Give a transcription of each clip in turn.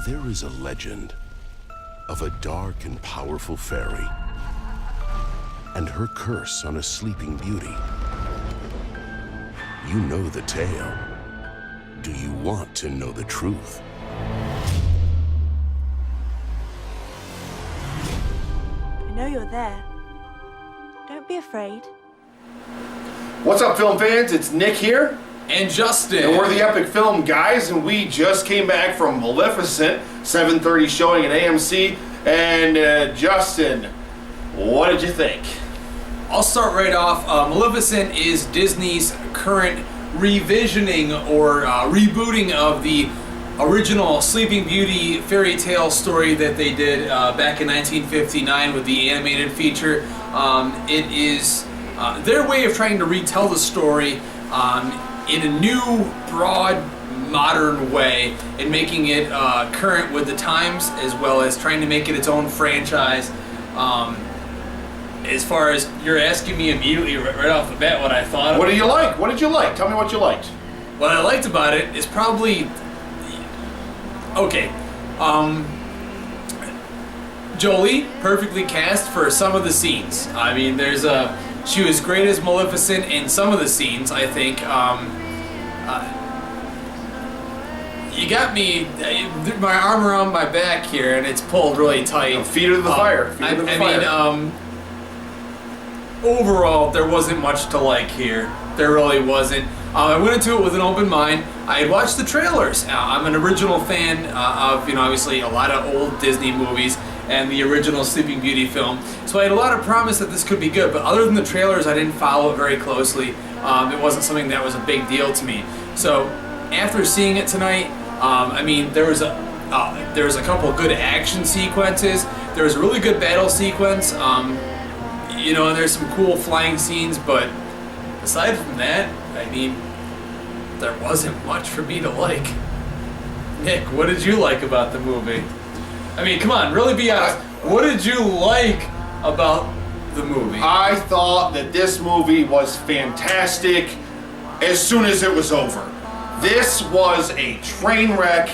There is a legend of a dark and powerful fairy and her curse on a sleeping beauty. You know the tale. Do you want to know the truth? I know you're there. Don't be afraid. What's up, film fans? It's Nick here. And Justin. And we're the Epic Film Guys, and we just came back from Maleficent, 7:30 showing at AMC. And Justin, what did you think? I'll start right off. Maleficent is Disney's current revisioning or rebooting of the original Sleeping Beauty fairy tale story that they did back in 1959 with the animated feature. It is their way of trying to retell the story in a new, broad, modern way, and making it current with the times, as well as trying to make it its own franchise. As far as you're asking me immediately right off the bat what I thought of What it. do you like? What did you like? Tell me what you liked. What I liked about it is probably okay. Jolie perfectly cast for some of the scenes. I mean, she was great as Maleficent in some of the scenes, I think. You got me, my arm around my back here, and it's pulled really tight. Feet of the fire. Feet of the fire. I mean, overall, there wasn't much to like here. There really wasn't. I went into it with an open mind. I had watched the trailers. I'm an original fan of, obviously a lot of old Disney movies and the original Sleeping Beauty film. So I had a lot of promise that this could be good, but other than the trailers, I didn't follow it very closely. It wasn't something that was a big deal to me. So after seeing it tonight, I mean, there was a couple of good action sequences. There was a really good battle sequence. And there's some cool flying scenes, but aside from that, I mean, there wasn't much for me to like. Nick, what did you like about the movie? I mean, come on, really be honest. What did you like about the movie? I thought that this movie was fantastic as soon as it was over. This was a train wreck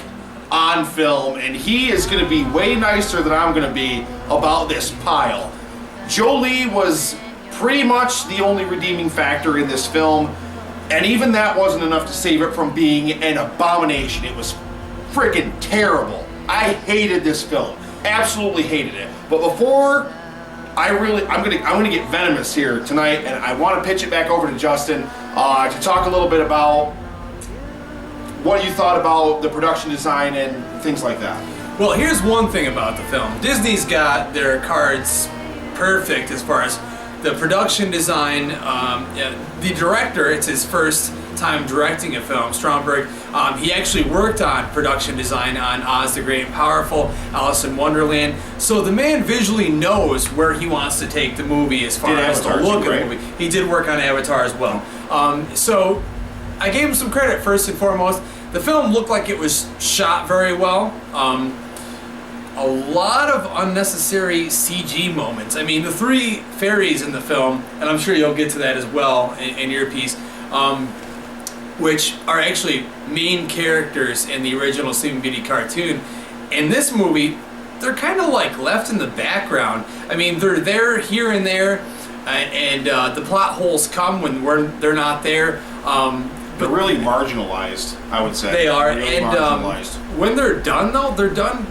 on film, and he is going to be way nicer than I'm going to be about this pile. Jolie was pretty much the only redeeming factor in this film, and even that wasn't enough to save it from being an abomination. It was friggin' terrible. I hated this film. Absolutely hated it. But before I'm gonna get venomous here tonight, and I want to pitch it back over to Justin to talk a little bit about what you thought about the production design and things like that. Well, here's one thing about the film. Disney's got their cards perfect as far as the production design. The director, it's his first time directing a film, Stromberg. He actually worked on production design on Oz the Great and Powerful, Alice in Wonderland. So the man visually knows where he wants to take the movie as far as the look of the movie. He did work on Avatar as well. So I gave him some credit first and foremost. The film looked like it was shot very well. A lot of unnecessary CG moments. I mean, the three fairies in the film, and I'm sure you'll get to that as well in your piece, which are actually main characters in the original Sleeping Beauty cartoon. In this movie, they're kind of like left in the background. I mean, they're there here and there, and the plot holes come when they're not there. But really marginalized, I would say. They are, really and when they're done, though, they're done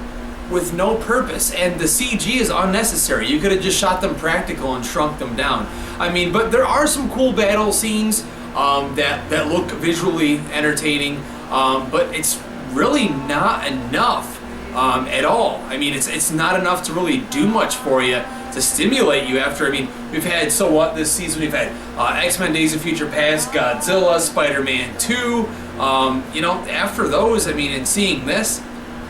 with no purpose, and the CG is unnecessary. You could have just shot them practical and shrunk them down. I mean, but there are some cool battle scenes that look visually entertaining, but it's really not enough at all. I mean, it's not enough to really do much for you, to stimulate you after. I mean, we've had, so what, this season we've had X-Men Days of Future Past, Godzilla, Spider-Man 2. After those, I mean, and seeing this,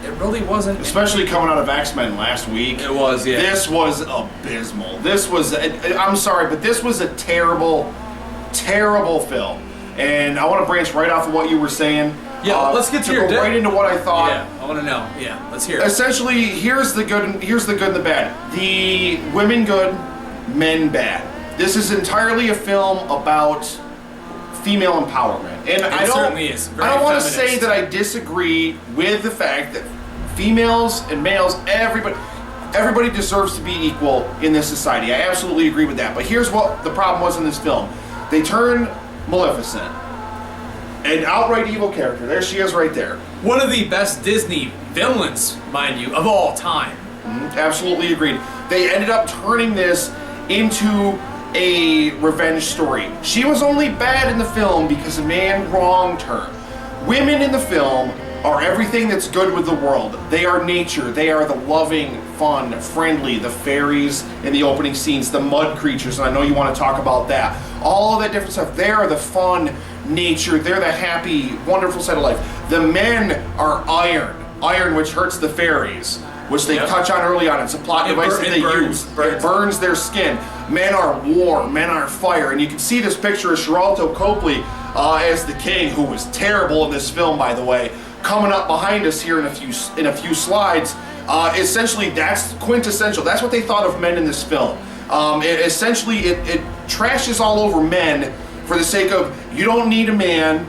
it really wasn't. Especially coming out of X-Men last week. It was, yeah. This was abysmal. This was, I'm sorry, but this was a terrible, terrible film. And I want to branch right off of what you were saying. Yeah, let's get to your go right into what I thought. Yeah, I want to know. Yeah, let's hear it. Essentially, here's the good and the bad. The women good, men bad. This is entirely a film about female empowerment. And I don't certainly is. I don't want to say that I disagree with the fact that females and males, everybody deserves to be equal in this society. I absolutely agree with that. But here's what the problem was in this film. They turn Maleficent, an outright evil character. There she is right there. One of the best Disney villains, mind you, of all time. Absolutely agreed. They ended up turning this into a revenge story. She was only bad in the film because a man wronged her. Women in the film are everything that's good with the world. They are nature. They are the loving, fun, friendly, the fairies in the opening scenes, the mud creatures, and I know you want to talk about that. All of that different stuff. They are the fun nature. They're the happy, wonderful side of life. The men are iron, which hurts the fairies, which they touch on early on. It's a plot device that they use. It burns their skin. Men are war, men are fire, and you can see this picture of Sheraldo Copley as the king, who was terrible in this film, by the way, coming up behind us here in a few slides. Essentially, that's quintessential. That's what they thought of men in this film. It trashes all over men for the sake of, you don't need a man.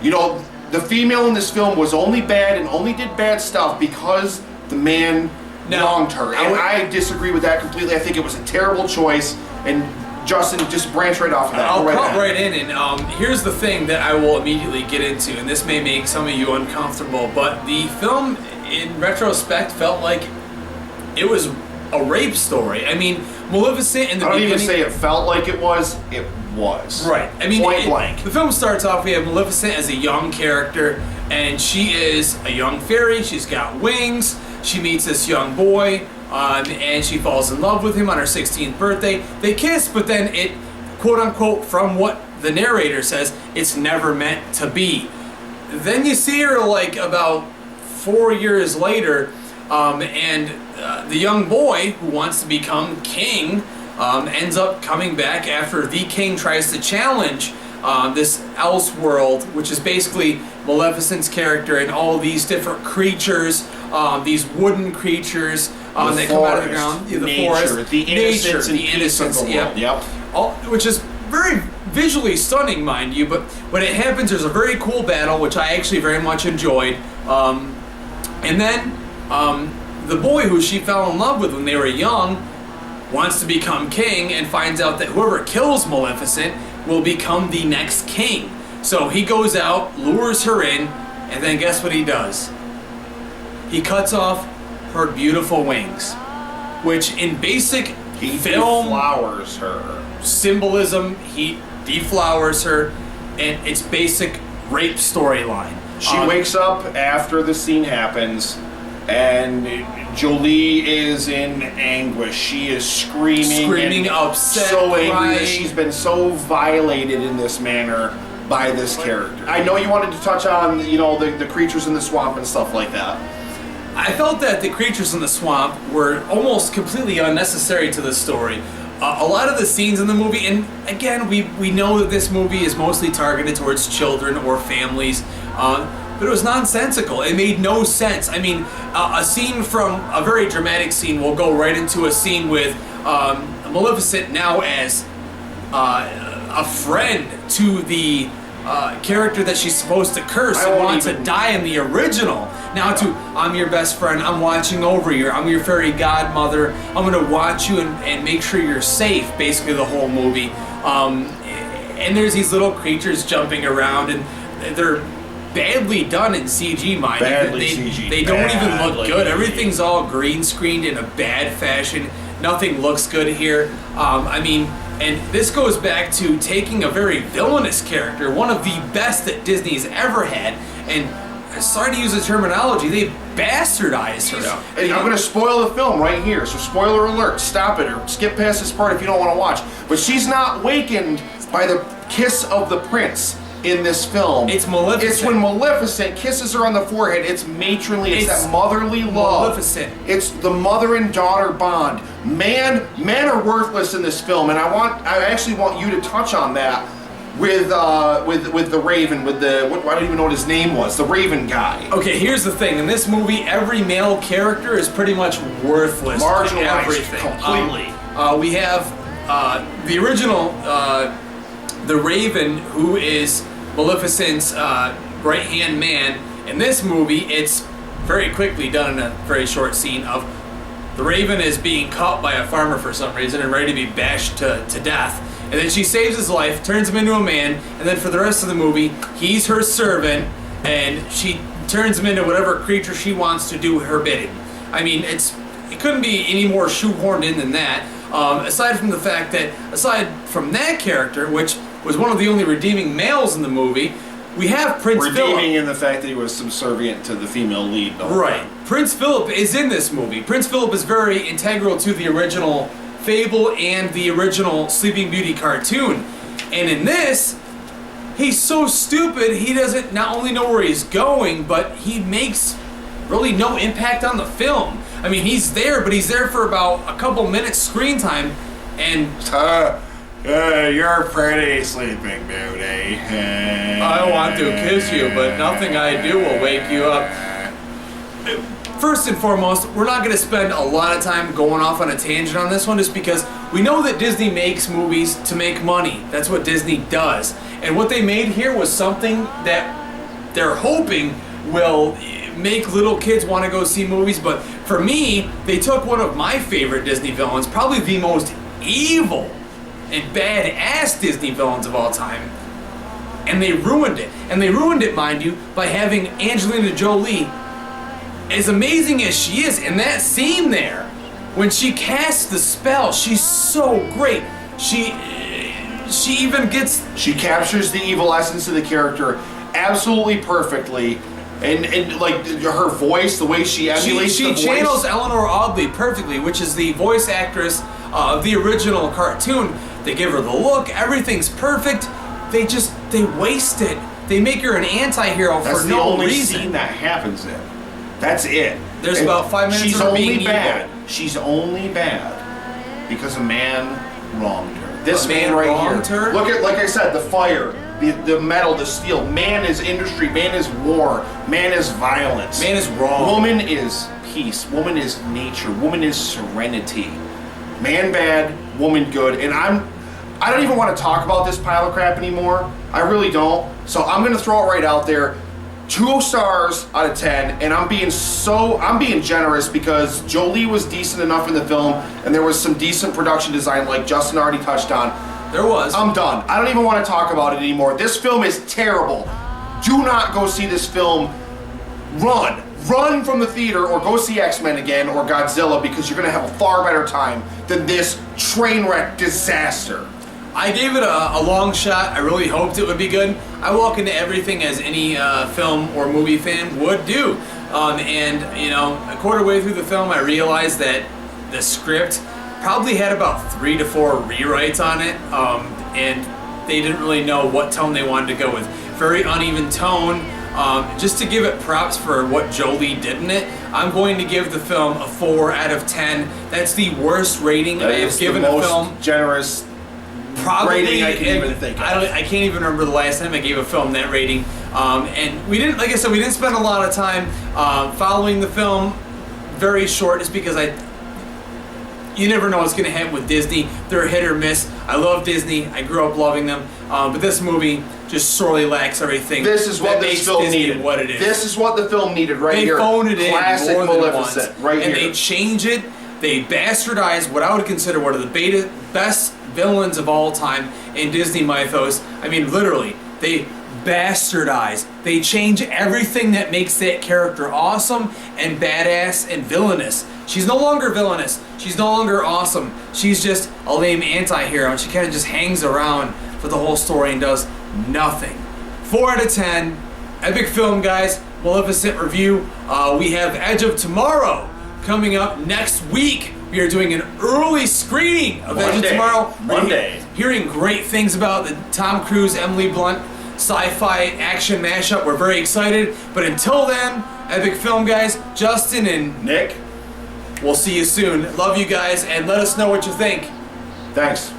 You know, the female in this film was only bad and only did bad stuff because the man wronged her. And I disagree with that completely. I think it was a terrible choice. And Justin, just branch right off of that. I'll cut right in, and here's the thing that I will immediately get into, and this may make some of you uncomfortable, but the film, in retrospect, felt like it was a rape story. I mean, Maleficent in the beginning... I don't even say it felt like it was. Right. I mean, point blank. The film starts off, we have Maleficent as a young character, and she is a young fairy. She's got wings. She meets this young boy, and she falls in love with him on her 16th birthday. They kiss, but then it, quote unquote, from what the narrator says, it's never meant to be. Then you see her like about 4 years later, and the young boy who wants to become king ends up coming back after the king tries to challenge this else world, which is basically Maleficent's character and all these different creatures, these wooden creatures that come out of the ground. The forest, the innocence, the innocence, of the world. Yep. Which is very visually stunning, mind you, but when it happens, there's a very cool battle, which I actually very much enjoyed. And then the boy who she fell in love with when they were young wants to become king and finds out that whoever kills Maleficent will become the next king. So he goes out, lures her in, and then guess what he does? He cuts off her beautiful wings, which in basic film deflowers her symbolism, he deflowers her, and it's basic rape storyline. She wakes up after the scene happens, and Jolie is in anguish. She is screaming, upset, so angry crying. that she's been so violated in this manner by this character. I know you wanted to touch on, you know, the creatures in the swamp and stuff like that. I felt that the creatures in the swamp were almost completely unnecessary to the story. A lot of the scenes in the movie, and again, we know that this movie is mostly targeted towards children or families, but it was nonsensical. It made no sense. I mean, a scene from a very dramatic scene will go right into a scene with Maleficent now as a friend to the character that she's supposed to curse and wants to die in the original. Now to, I'm your best friend, I'm watching over you, I'm your fairy godmother, I'm going to watch you and make sure you're safe, basically the whole movie. And there's these little creatures jumping around, and they're badly done in CG, mind you. They don't even look good. Everything's all green screened in a bad fashion. Nothing looks good here. I mean, and this goes back to taking a very villainous character, one of the best that Disney's ever had, and sorry to use the terminology, they bastardized her. And I'm going to spoil the film right here, so spoiler alert, stop it or skip past this part if you don't want to watch. But she's not wakened by the kiss of the prince in this film. It's Maleficent. It's when Maleficent kisses her on the forehead. It's matronly. It's that motherly love. Maleficent. It's the mother and daughter bond. Men are worthless in this film, and I actually want you to touch on that with the Raven, with the I don't even know what his name was, the Raven guy. Okay, here's the thing. In this movie, every male character is pretty much worthless. Marginalized everything. completely. We have the original, the Raven, who is Maleficent's right-hand man. In this movie, it's very quickly done in a very short scene of the raven is being caught by a farmer for some reason and ready to be bashed to death. And then she saves his life, turns him into a man, and then for the rest of the movie, he's her servant, and she turns him into whatever creature she wants to do her bidding. I mean, it couldn't be any more shoehorned in than that. Aside from the fact that, aside from that character, which was one of the only redeeming males in the movie, we have Prince Philip. Redeeming in the fact that he was subservient to the female lead. Right. Prince Philip is in this movie. Prince Philip is very integral to the original Fable and the original Sleeping Beauty cartoon. And in this, he's so stupid, he doesn't not only know where he's going, but he makes really no impact on the film. I mean, he's there, but he's there for about a couple minutes screen time, and you're pretty, Sleeping Beauty. I want to kiss you, but nothing I do will wake you up. First and foremost, we're not going to spend a lot of time going off on a tangent on this one, just because we know that Disney makes movies to make money. That's what Disney does. And what they made here was something that they're hoping will make little kids want to go see movies. But for me, they took one of my favorite Disney villains, probably the most evil and badass Disney villains of all time, and they ruined it. And they ruined it, mind you, by having Angelina Jolie, as amazing as she is in that scene there, when she casts the spell, she's so great. She even gets... She captures the evil essence of the character absolutely perfectly. And like her voice, the way she emulates the voice. She channels Eleanor Audley perfectly, which is the voice actress of the original cartoon. They give her the look, everything's perfect. They waste it. They make her an anti-hero for no reason. That's the only scene that happens in. That's it. There's about 5 minutes of her being evil. She's only bad because a man wronged her. This man right here. Look at, like I said, the fire, the metal, the steel. Man is industry. Man is war. Man is violence. Man is wrong. Woman is peace. Woman is nature. Woman is serenity. Man bad, woman good. And I don't even want to talk about this pile of crap anymore. I really don't. So I'm gonna throw it right out there. 2 stars out of 10, and I'm being generous because Jolie was decent enough in the film, and there was some decent production design, like Justin already touched on. There was. I'm done. I don't even want to talk about it anymore. This film is terrible. Do not go see this film. Run from the theater, or go see X-Men again or Godzilla, because you're gonna have a far better time than this train wreck disaster. I gave it a long shot. I really hoped it would be good. I walk into everything as any film or movie fan would do. And, you know, a quarter way through the film, I realized that the script probably had about 3 to 4 rewrites on it. And they didn't really know what tone they wanted to go with. Very uneven tone. Just to give it props for what Jolie did in it, I'm going to give the film a 4 out of 10. That's the worst rating I have given a film. Generous Probably, rating I can even think of. I can't even remember the last time I gave a film that rating. And we didn't, like I said, we didn't spend a lot of time following the film. Very short, just because you never know what's going to happen with Disney. They're hit or miss. I love Disney. I grew up loving them. But this movie just sorely lacks everything. This is what this film needed. What it is. This is what the film needed right here. They phoned it in Classic more than Maleficent, once. right and here. They change it. They bastardize what I would consider one of the best villains of all time in Disney mythos. I mean, literally, they bastardize. They change everything that makes that character awesome and badass and villainous. She's no longer villainous. She's no longer awesome. She's just a lame anti-hero, and she kind of just hangs around for the whole story and does nothing. 4 out of 10. Epic film, guys. Maleficent review. We have Edge of Tomorrow coming up next week. We are doing an early screening of Edge of Tomorrow. Monday. Hearing great things about the Tom Cruise, Emily Blunt sci-fi action mashup. We're very excited. But until then, epic film, guys. Justin and Nick, we'll see you soon. Love you guys, and let us know what you think. thanks.